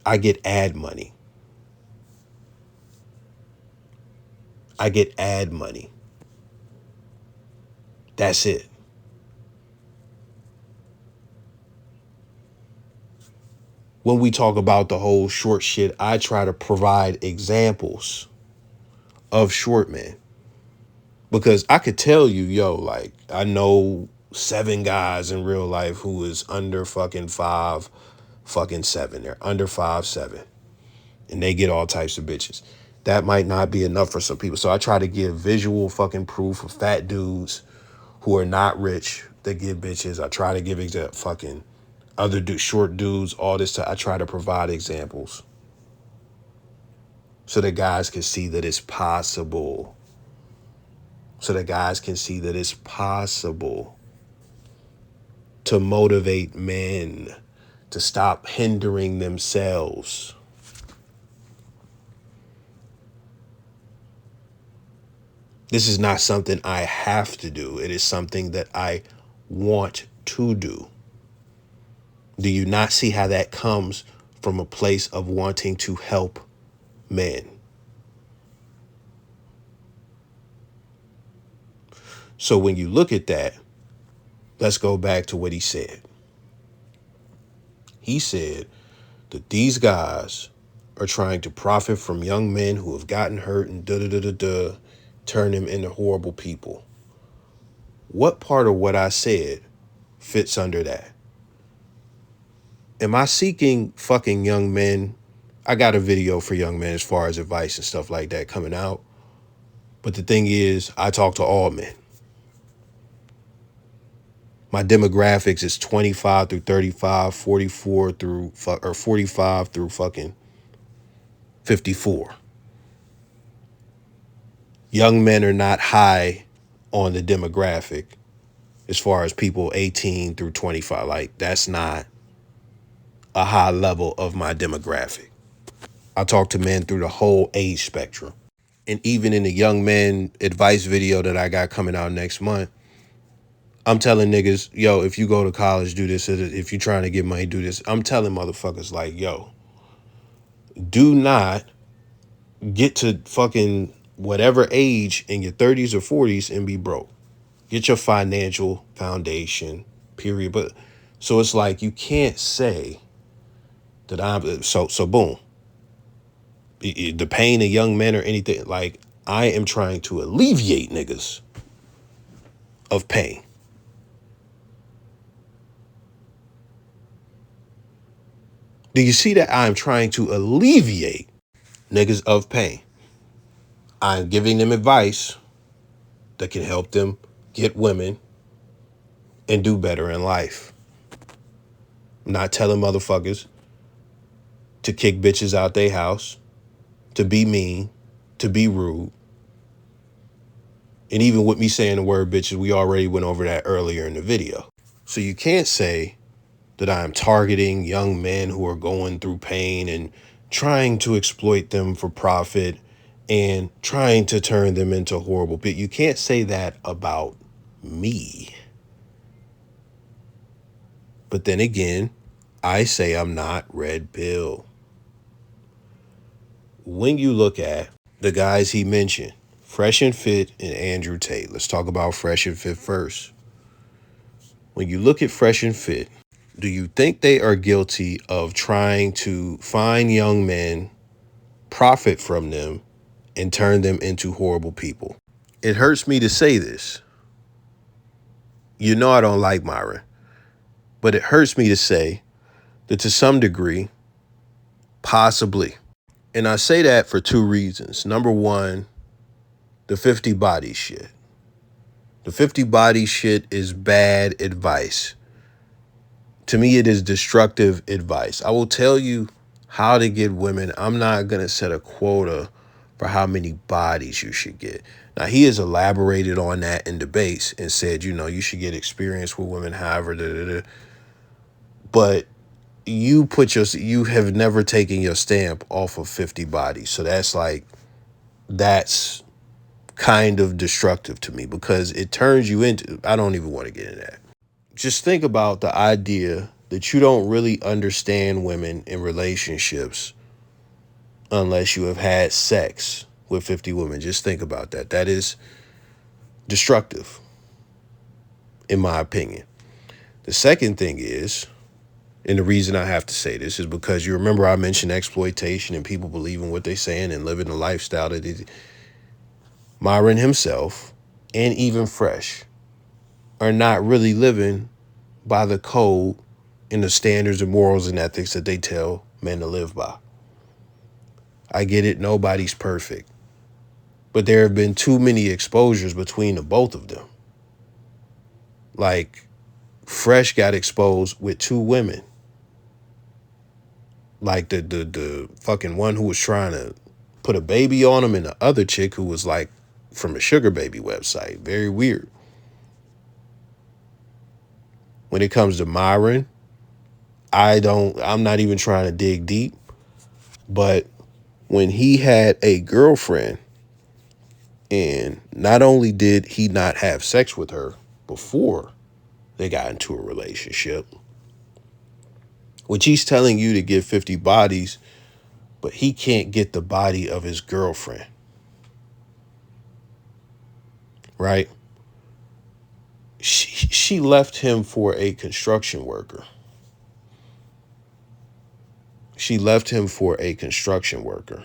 I get ad money. I get ad money. That's it. When we talk about the whole short shit, I try to provide examples of short men. Because I could tell you, yo, like, I know 7 guys in real life who is under fucking 5'7". They're under 5'7". And they get all types of bitches. That might not be enough for some people. So I try to give visual fucking proof of fat dudes who are not rich that get bitches. I try to give fucking other short dudes, all this stuff. I try to provide examples so that guys can see that it's possible. So that guys can see that it's possible to motivate men to stop hindering themselves. This is not something I have to do. It is something that I want to do. Do you not see how that comes from a place of wanting to help men? So when you look at that, let's go back to what he said. He said that these guys are trying to profit from young men who have gotten hurt and turn them into horrible people. What part of what I said fits under that? Am I seeking fucking young men? I got a video for young men as far as advice and stuff like that coming out. But the thing is, I talk to all men. My demographics is 25 through 35, 44 through, or 45 through fucking 54. Young men are not high on the demographic as far as people 18 through 25. Like, that's not a high level of my demographic. I talk to men through the whole age spectrum. And even in the young men advice video that I got coming out next month, I'm telling niggas, yo, if you go to college, do this. If you're trying to get money, do this. I'm telling motherfuckers like, yo, do not get to fucking whatever age in your 30s or 40s and be broke. Get your financial foundation, period. But So it's like you can't say that I'm so boom. The pain of young men or anything, like I am trying to alleviate niggas of pain. Do you see that I'm trying to alleviate niggas of pain? I'm giving them advice that can help them get women and do better in life. I'm not telling motherfuckers to kick bitches out their house, to be mean, to be rude. And even with me saying the word bitches, we already went over that earlier in the video. So you can't say that I'm targeting young men who are going through pain and trying to exploit them for profit and trying to turn them into horrible people. You can't say that about me. But then again, I say I'm not red pill. When you look at the guys he mentioned, Fresh and Fit and Andrew Tate, let's talk about Fresh and Fit first. When you look at Fresh and Fit, do you think they are guilty of trying to find young men, profit from them, and turn them into horrible people? It hurts me to say this. You know I don't like Myron, but it hurts me to say that to some degree, possibly. And I say that for two reasons. Number one, the 50 body shit. The 50 body shit is bad advice. To me, it is destructive advice. I will tell you how to get women. I'm not going to set a quota for how many bodies you should get. Now, he has elaborated on that in debates and said, you should get experience with women, however, But you have never taken your stamp off of 50 bodies. So that's kind of destructive to me because it turns you into, I don't even want to get into that. Just think about the idea that you don't really understand women in relationships unless you have had sex with 50 women. Just think about that. That is destructive, in my opinion. The second thing is, and the reason I have to say this is because you remember I mentioned exploitation and people believing what they're saying and living the lifestyle that Myron himself and even Fresh are not really living by the code and the standards and morals and ethics that they tell men to live by. I get it. Nobody's perfect. But there have been too many exposures between the both of them. Like, Fresh got exposed with two women. Like the fucking one who was trying to put a baby on him and the other chick who was like from a sugar baby website. Very weird. When it comes to Myron, I'm not even trying to dig deep, but when he had a girlfriend and not only did he not have sex with her before they got into a relationship, which he's telling you to get 50 bodies, but he can't get the body of his girlfriend. Right? She left him for a construction worker. She left him for a construction worker.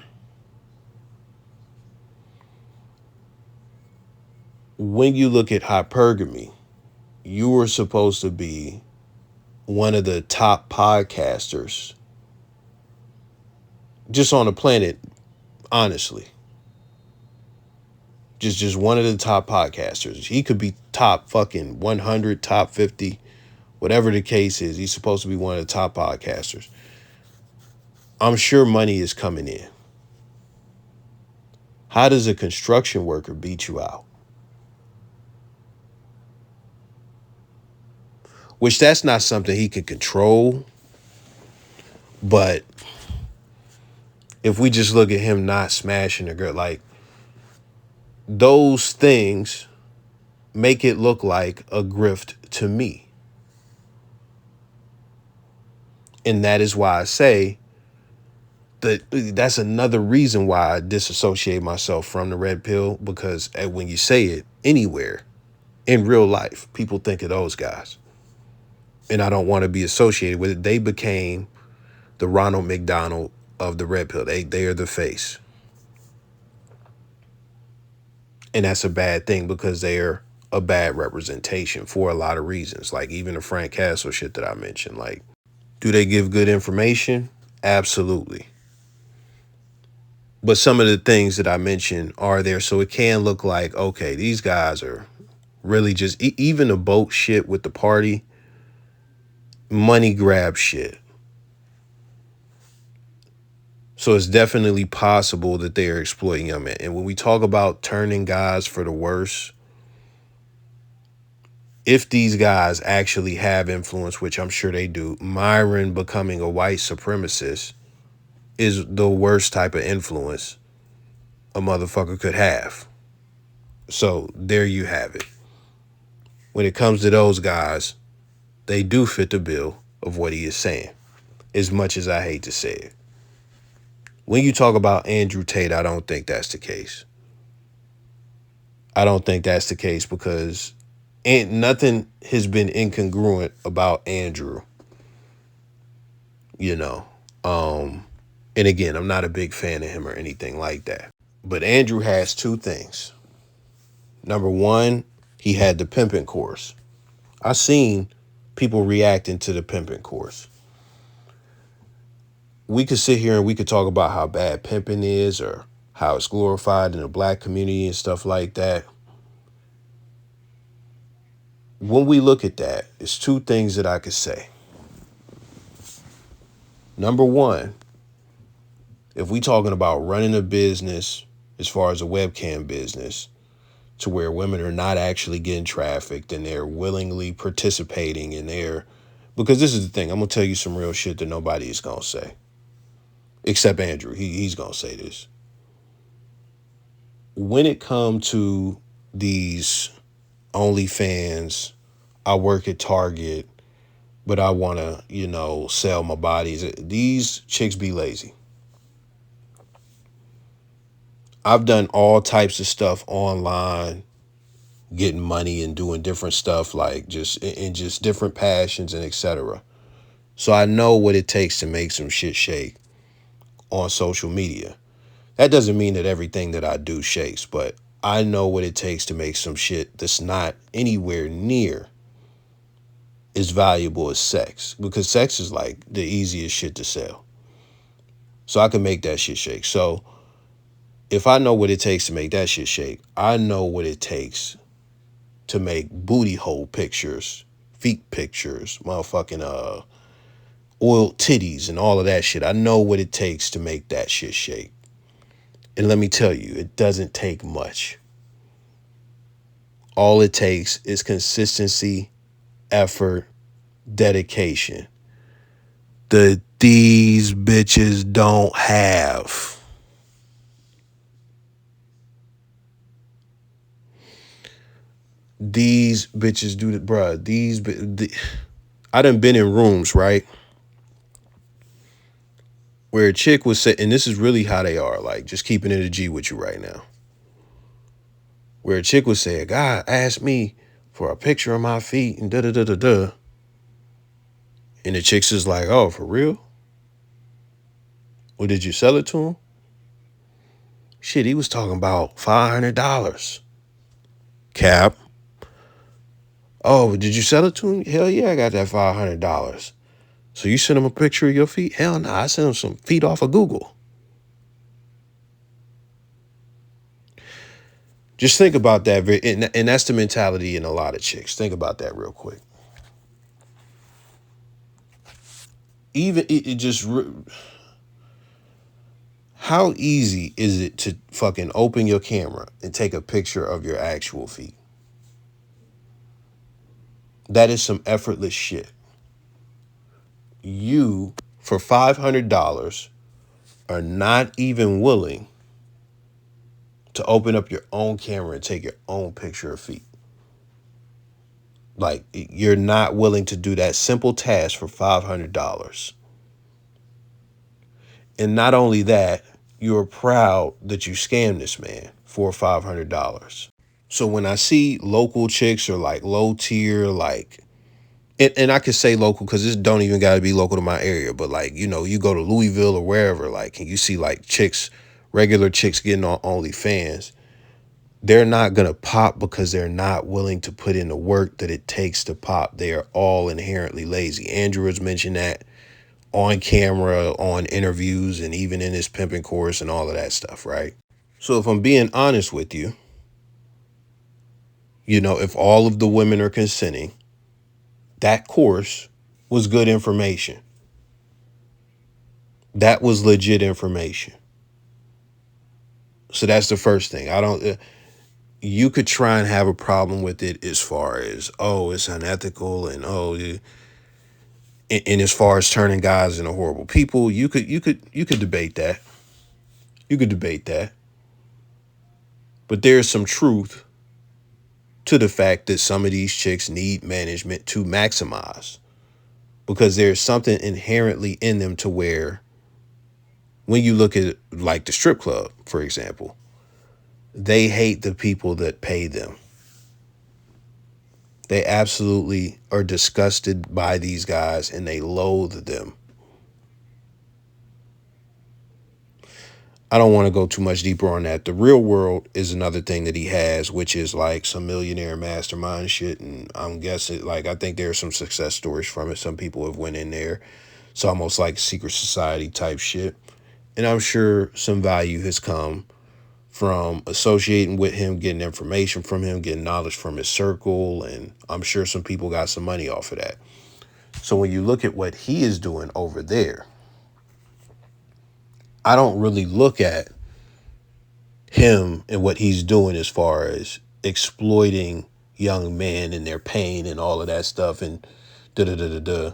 When you look at hypergamy, you were supposed to be one of the top podcasters just on the planet, honestly. Just one of the top podcasters. He could be top fucking 100, top 50, whatever the case is. He's supposed to be one of the top podcasters. I'm sure money is coming in. How does a construction worker beat you out? Which that's not something he can control. But if we just look at him not smashing a girl, like, those things make it look like a grift to me. And that is why I say that that's another reason why I disassociate myself from the red pill, because when you say it anywhere in real life, people think of those guys. and I don't want to be associated with it. They became the Ronald McDonald of the red pill. They are the face. And that's a bad thing because they're a bad representation for a lot of reasons. Like even the Frank Castle shit that I mentioned. Like, do they give good information? Absolutely. But some of the things that I mentioned are there. So it can look like, okay, these guys are really just, even the boat shit with the party, money grab shit. So it's definitely possible that they are exploiting young men. And when we talk about turning guys for the worse, if these guys actually have influence, which I'm sure they do, Myron becoming a white supremacist is the worst type of influence a motherfucker could have. So there you have it. When it comes to those guys, they do fit the bill of what he is saying, as much as I hate to say it. When you talk about Andrew Tate, I don't think that's the case. I don't think that's the case because nothing has been incongruent about Andrew, you know. And again, I'm not a big fan of him or anything like that. But Andrew has two things. Number one, he had the pimping course. I seen people reacting to the pimping course. We could sit here and we could talk about how bad pimping is or how it's glorified in the black community and stuff like that. When we look at that, it's two things that I could say. Number one, if we talking about running a business as far as a webcam business to where women are not actually getting trafficked and they're willingly participating in their, because this is the thing, I'm going to tell you some real shit that nobody is going to say. Except Andrew, he's going to say this. When it comes to these OnlyFans, I work at Target, but I want to, sell my bodies. These chicks be lazy. I've done all types of stuff online, getting money and doing different stuff like just different passions and etc. So I know what it takes to make some shit shake on social media. That doesn't mean that everything that I do shakes, but I know what it takes to make some shit that's not anywhere near as valuable as sex, because sex is like the easiest shit to sell. So I can make that shit shake. So if I know what it takes to make that shit shake, I know what it takes to make booty hole pictures, feet pictures, motherfucking oiled titties and all of that shit. I know what it takes to make that shit shake. And let me tell you, it doesn't take much. All it takes is consistency, effort, dedication that these bitches don't have. These bitches do that, bruh. I done been in rooms, right? Where a chick was say, and this is really how they are, like just keeping it a G with you right now. Where a chick would say, a guy asked me for a picture of my feet and da da da da da. And the chick's is like, oh, for real? Well, did you sell it to him? Shit, he was talking about $500. Cap. Oh, did you sell it to him? Hell yeah, I got that $500. So you sent him a picture of your feet? Hell no, I sent him some feet off of Google. Just think about that. And that's the mentality in a lot of chicks. Think about that real quick. Even it just, how easy is it to fucking open your camera and take a picture of your actual feet? That is some effortless shit. You, for $500, are not even willing to open up your own camera and take your own picture of feet. Like, you're not willing to do that simple task for $500. And not only that, you're proud that you scammed this man for $500. So when I see local chicks or like low tier, like And I could say local because this don't even got to be local to my area, but like, you know, you go to Louisville or wherever, like, and you see like chicks, regular chicks getting on OnlyFans, they're not going to pop because they're not willing to put in the work that it takes to pop. They are all inherently lazy. Andrew has mentioned that on camera, on interviews, and even in his pimping course and all of that stuff, right? So if I'm being honest with you, you know, if all of the women are consenting, that course was good information. That was legit information. So that's the first thing. I don't, you could try and have a problem with it as far as, oh, it's unethical and, oh, and as far as turning guys into horrible people, you could debate that. You could debate that. But there's some truth to the fact that some of these chicks need management to maximize because there's something inherently in them to where when you look at like the strip club, for example, they hate the people that pay them. They absolutely are disgusted by these guys and they loathe them. I don't want to go too much deeper on that. The Real World is another thing that he has, which is like some millionaire mastermind shit. And I'm guessing, like, I think there are some success stories from it. Some people have went in there. It's almost like secret society type shit. And I'm sure some value has come from associating with him, getting information from him, getting knowledge from his circle. And I'm sure some people got some money off of that. So when you look at what he is doing over there, I don't really look at him and what he's doing as far as exploiting young men and their pain and all of that stuff and da da da da da.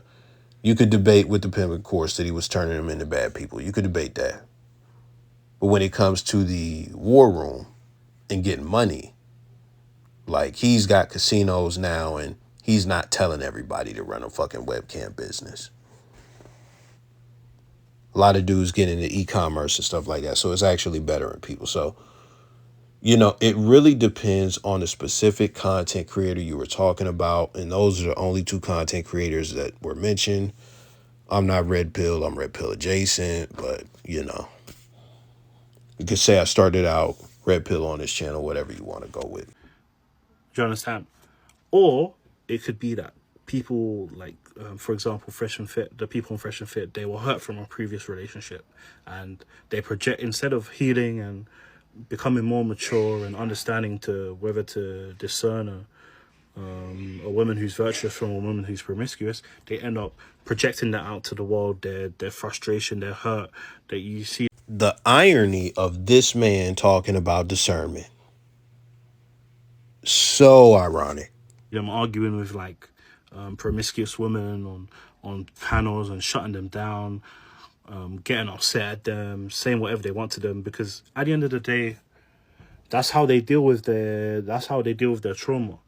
You could debate with the pimping course that he was turning them into bad people. You could debate that. But when it comes to the war room and getting money, like he's got casinos now and he's not telling everybody to run a fucking webcam business. A lot of dudes get into e-commerce and stuff like that. So it's actually bettering people. So, you know, it really depends on the specific content creator you were talking about. And those are the only two content creators that were mentioned. I'm not Red Pill. I'm Red Pill adjacent. But, you know, you could say I started out Red Pill on this channel, whatever you want to go with. Do you understand? Or it could be that people like, for example, Fresh and Fit, the people in Fresh and Fit, they were hurt from a previous relationship and they project, instead of healing and becoming more mature and understanding to whether to discern a woman who's virtuous from a woman who's promiscuous, they end up projecting that out to the world, their frustration, their hurt, that you see. The irony of this man talking about discernment. So ironic. Them arguing with like promiscuous women on panels and shutting them down, getting upset at them, saying whatever they want to them, because at the end of the day, that's how they deal with their trauma.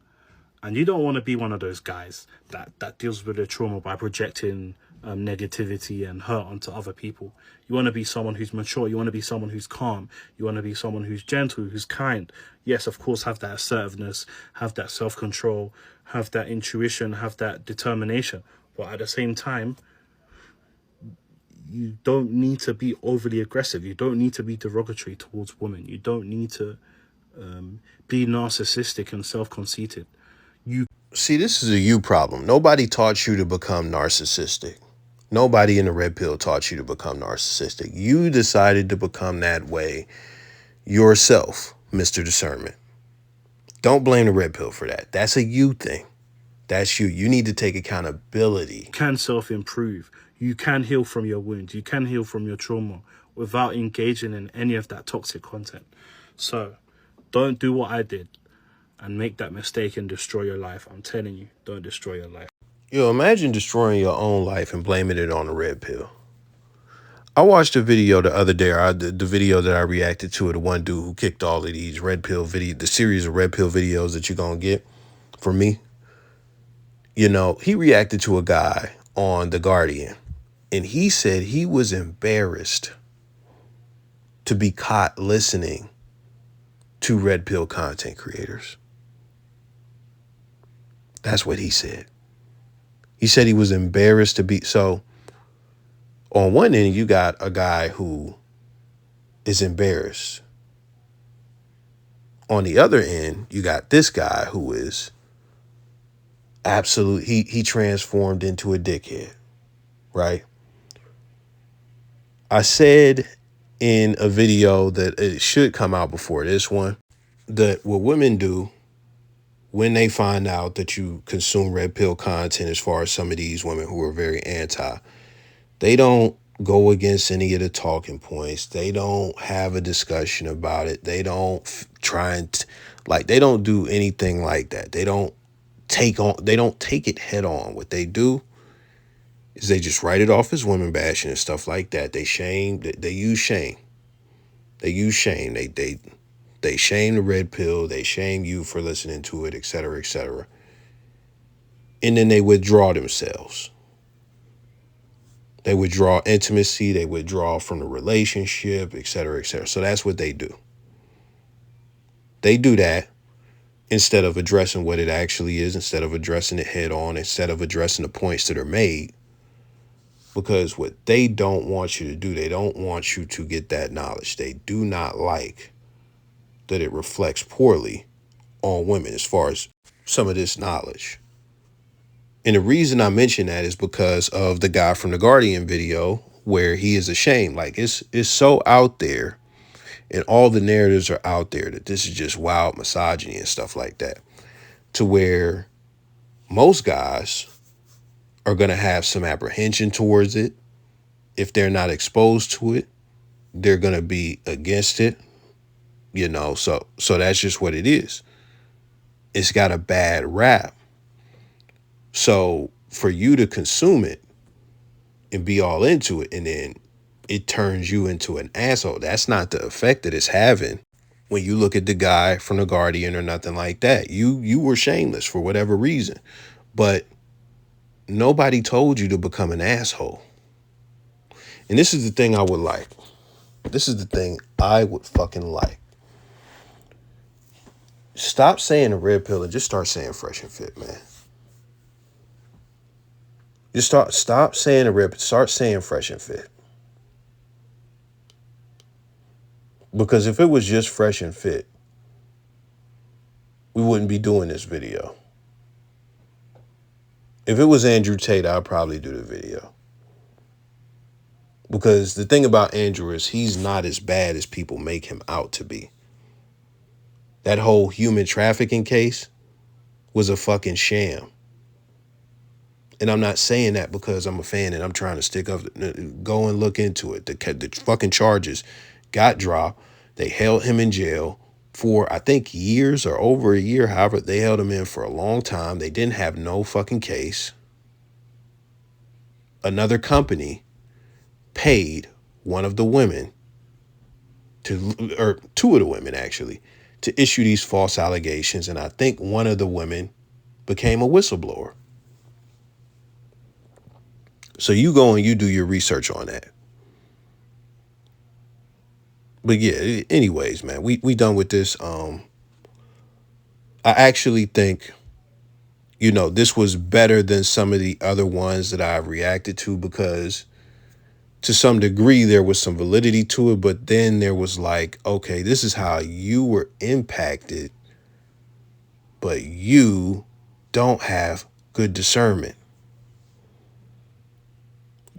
And you don't want to be one of those guys that deals with their trauma by projecting negativity and hurt onto other people. You want to be someone who's mature. You want to be someone who's calm. You want to be someone who's gentle, who's kind. Yes, of course, have that assertiveness, have that self-control, have that intuition, have that determination. But at the same time, you don't need to be overly aggressive. You don't need to be derogatory towards women. You don't need to be narcissistic and self-conceited. See, this is a you problem. Nobody taught you to become narcissistic. Nobody in the Red Pill taught you to become narcissistic. You decided to become that way yourself, Mr. Discernment. Don't blame the Red Pill for that. That's a you thing. That's you. You need to take accountability. You can self-improve. You can heal from your wounds. You can heal from your trauma without engaging in any of that toxic content. So don't do what I did and make that mistake and destroy your life. I'm telling you, don't destroy your life. Yo, imagine destroying your own life and blaming it on the Red Pill. I watched a video the other day, the video that I reacted to, the one dude who kicked all of these Red Pill the series of Red Pill videos that you're going to get from me. You know, he reacted to a guy on The Guardian, and he said he was embarrassed to be caught listening to Red Pill content creators. That's what he said. He said he was embarrassed to be. So on one end, you got a guy who is embarrassed. On the other end, you got this guy who is absolute. He transformed into a dickhead, right? I said in a video that it should come out before this one, that what women do when they find out that you consume red pill content, as far as some of these women who are very anti, they don't go against any of the talking points. They don't have a discussion about it. They don't try and they don't do anything like that. They don't take it head on. What they do is they just write it off as women bashing and stuff like that. They use shame. They use shame. They shame the red pill. They shame you for listening to it, et cetera, et cetera. And then they withdraw themselves. They withdraw intimacy. They withdraw from the relationship, et cetera, et cetera. So that's what they do. They do that instead of addressing what it actually is, instead of addressing it head on, instead of addressing the points that are made. Because what they don't want you to do, they don't want you to get that knowledge. They do not like that it reflects poorly on women as far as some of this knowledge. And the reason I mention that is because of the guy from the Guardian video where he is ashamed. Like it's so out there, and all the narratives are out there that this is just wild misogyny and stuff like that, to where most guys are going to have some apprehension towards it. If they're not exposed to it, they're going to be against it, so that's just what it is. It's got a bad rap. So for you to consume it and be all into it, and then it turns you into an asshole, that's not the effect that it's having when you look at the guy from the Guardian or nothing like that. You were shameless for whatever reason, but nobody told you to become an asshole. And this is the thing I would like. This is the thing I would fucking like. Stop saying the red pill and just start saying fresh and fit, man. Just stop saying the red pill. Start saying fresh and fit. Because if it was just fresh and fit, we wouldn't be doing this video. If it was Andrew Tate, I'd probably do the video. Because the thing about Andrew is he's not as bad as people make him out to be. That whole human trafficking case was a fucking sham. And I'm not saying that because I'm a fan and I'm trying to stick up. Go and look into it. The fucking charges got dropped. They held him in jail for, I think, years or over a year. However, they held him in for a long time. They didn't have no fucking case. Another company paid one of the women or two of the women actually, to issue these false allegations. And I think one of the women became a whistleblower. So you go and you do your research on that. But yeah, anyways, man, we done with this. I actually think, this was better than some of the other ones that I've reacted to, because to some degree there was some validity to it. But then there was like, okay, this is how you were impacted, but you don't have good discernment.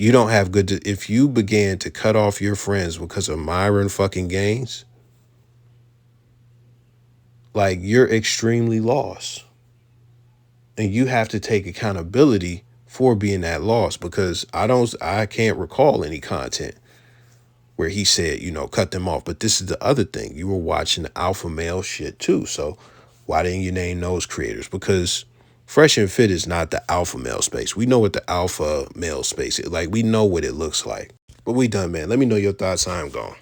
You don't have if you began to cut off your friends because of Myron fucking Gaines, like, you're extremely lost. And you have to take accountability for being that lost, because I can't recall any content where he said, cut them off. But this is the other thing. You were watching the alpha male shit too. So why didn't you name those creators? Because Fresh and Fit is not the alpha male space. We know what the alpha male space is. Like, we know what it looks like. But we done, man. Let me know your thoughts. I'm gone.